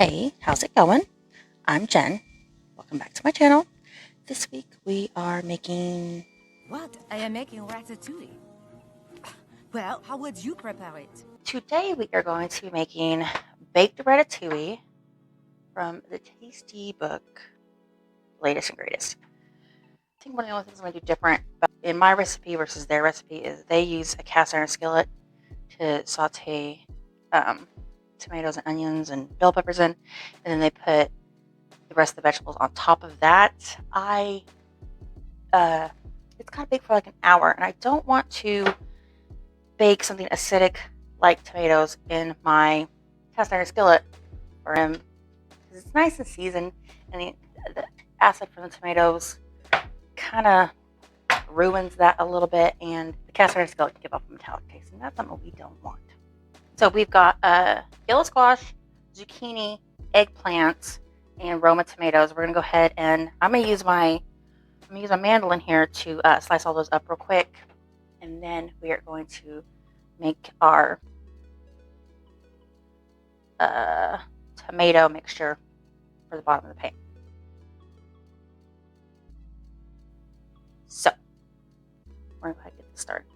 Hey, how's it going? I'm Jen. Welcome back to my channel. This week we are making... What? I am making ratatouille. Well, how would you prepare it? Today we are going to be making baked ratatouille from the Tasty Book, latest and greatest. I think one of the only things I'm going to do different in my recipe versus their recipe is they use a cast iron skillet to saute tomatoes and onions and bell peppers in, and then they put the rest of the vegetables on top of that. It's got to bake for like an hour, and I don't want to bake something acidic like tomatoes in my cast iron skillet for him because it's nice and seasoned, and the acid from the tomatoes kind of ruins that a little bit, and the cast iron skillet can give off a metallic taste, and that's something we don't want. So we've got yellow squash, zucchini, eggplants, and Roma tomatoes. We're gonna go ahead and I'm gonna use my mandolin here to slice all those up real quick, and then we are going to make our tomato mixture for the bottom of the pan. So we're going to go ahead and get this started.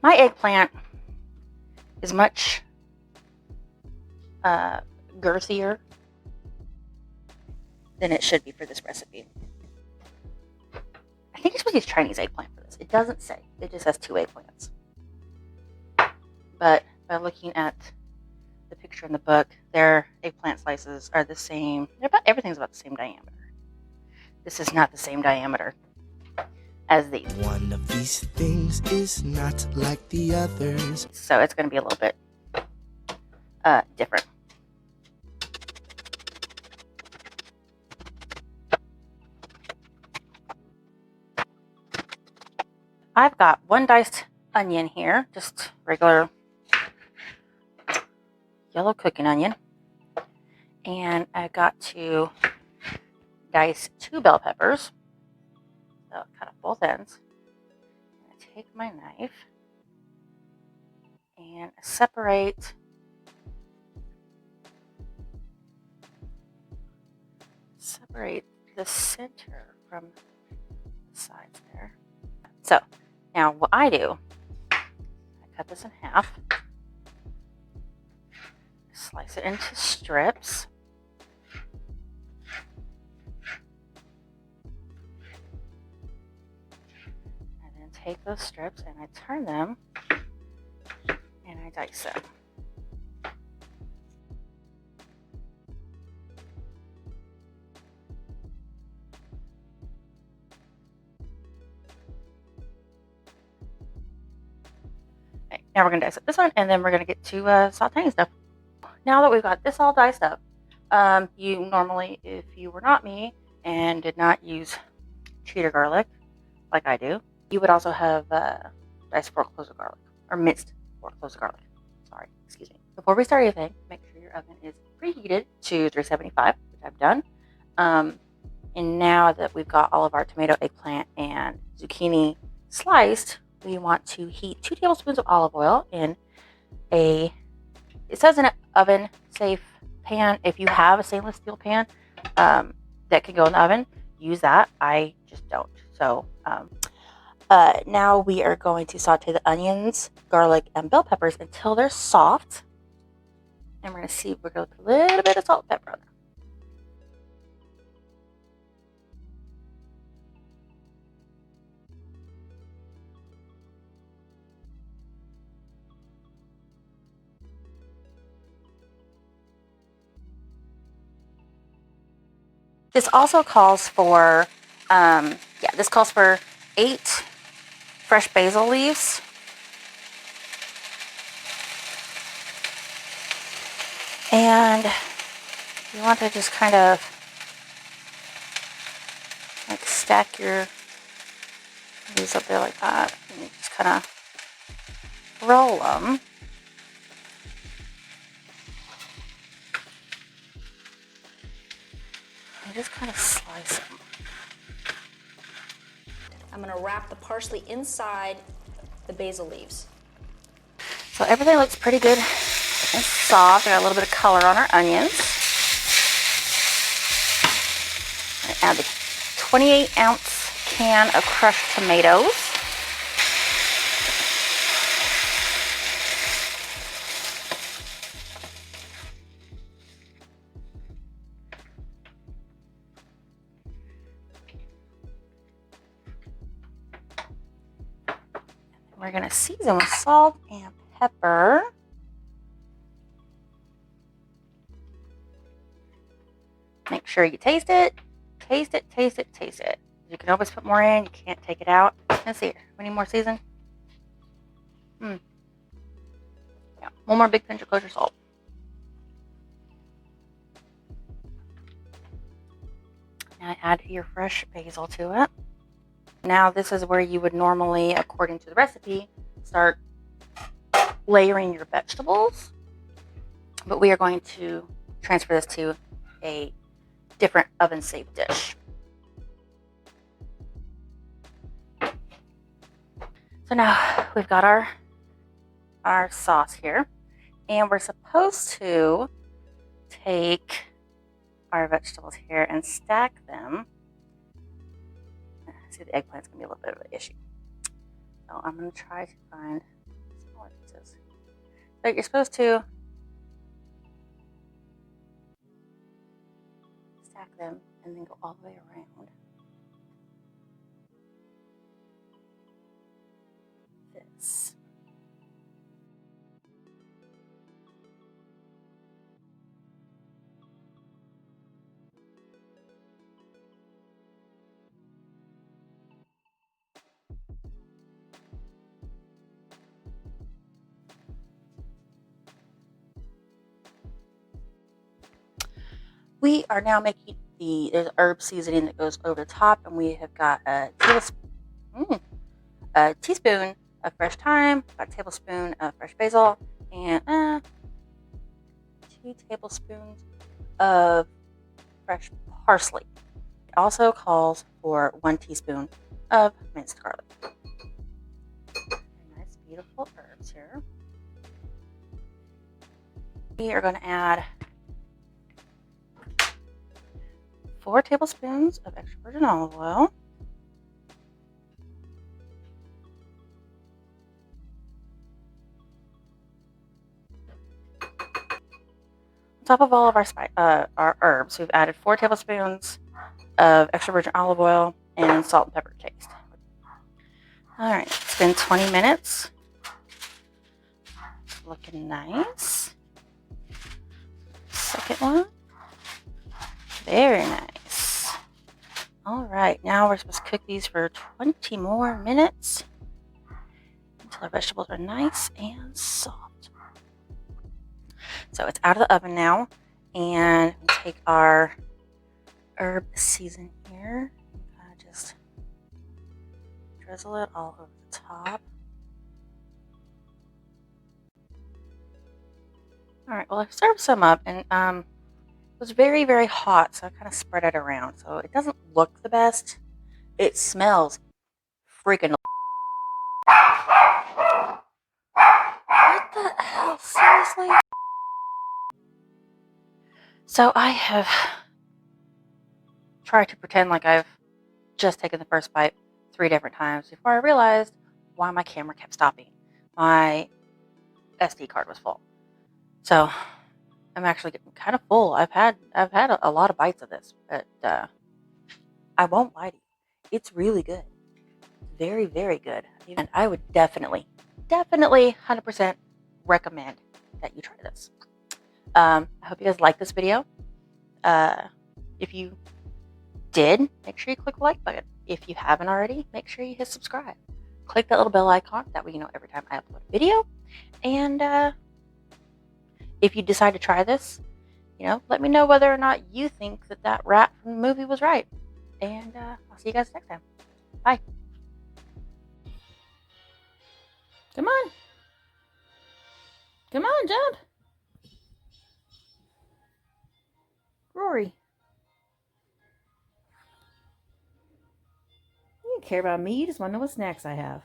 My eggplant is much girthier than it should be for this recipe. I think you're supposed to use Chinese eggplant for this. It doesn't say. It just has 2 eggplants. But by looking at the picture in the book, their eggplant slices are the same. Everything's about the same diameter. This is not the same diameter as these. One of these things is not like the others. So it's going to be a little bit different. I've got 1 diced onion here, just regular yellow cooking onion. And I got to dice 2 bell peppers. So cut off both ends. I'm going to take my knife and separate the center from the sides there. So now what I do, I cut this in half, slice it into strips, and then take those strips and I turn them and I dice them. Okay, now we're going to dice up this one, and then we're going to get to sauteing stuff. Now that we've got this all diced up, you normally, if you were not me and did not use cheddar garlic like I do, you would also have diced 4 cloves of garlic, or minced 4 cloves of garlic. Sorry, excuse me. Before we start anything, make sure your oven is preheated to 375, which I've done. And now that we've got all of our tomato, eggplant, and zucchini sliced, we want to heat 2 tablespoons of olive oil in it says an oven safe pan. If you have a stainless steel pan that can go in the oven, use that. I just don't. So now we are going to saute the onions, garlic, and bell peppers until they're soft. And we're going to see, we're going to put a little bit of salt and pepper on there. This also calls for, this calls for 8 fresh basil leaves. And you want to just kind of like stack your leaves up there like that, and you just kind of roll them. And just kind of slice them. I'm gonna wrap the parsley inside the basil leaves. So everything looks pretty good and soft. I got a little bit of color on our onions. I add the 28-ounce can of crushed tomatoes. We're going to season with salt and pepper. Make sure you taste it. Taste it, taste it, taste it. You can always put more in. You can't take it out. Let's see here. We need more season. Yeah, one more big pinch of kosher salt. Now add your fresh basil to it. Now this is where you would normally, according to the recipe, start layering your vegetables. But we are going to transfer this to a different oven-safe dish. So now we've got our sauce here, and we're supposed to take our vegetables here and stack them. See, the eggplant's gonna be a little bit of an issue, so I'm gonna try to find smaller pieces. So you're supposed to stack them and then go all the way around this. We are now making there's herb seasoning that goes over the top, and we have got a teaspoon of fresh thyme, a tablespoon of fresh basil, and 2 tablespoons of fresh parsley. It also calls for 1 teaspoon of minced garlic. Nice, beautiful herbs here. We are going to add 4 tablespoons of extra virgin olive oil. On top of all of our herbs, we've added 4 tablespoons of extra virgin olive oil and salt and pepper to taste. All right, it's been 20 minutes. It's looking nice. Second one. Very nice. All right, now we're supposed to cook these for 20 more minutes until our vegetables are nice and soft. So it's out of the oven now, and we take our herb season here and kind of just drizzle it all over the top. All right, well, I've served some up, and it was very, very hot, so I kind of spread it around. So it doesn't look the best. It smells freaking. What the hell? Seriously? So I have tried to pretend like I've just taken the first bite 3 different times before I realized why my camera kept stopping. My SD card was full. So I'm actually getting kind of full. I've had a lot of bites of this, but I won't lie to you. It's really good. Very, very good. And I would definitely 100% recommend that you try this. I hope you guys like this video. If you did, make sure you click the like button. If you haven't already, make sure you hit subscribe. Click that little bell icon. That way you know every time I upload a video. And if you decide to try this, let me know whether or not you think that rat from the movie was right. And I'll see you guys next time. Bye. Come on. Come on, jump. Rory. You care about me. You just want to know what snacks I have.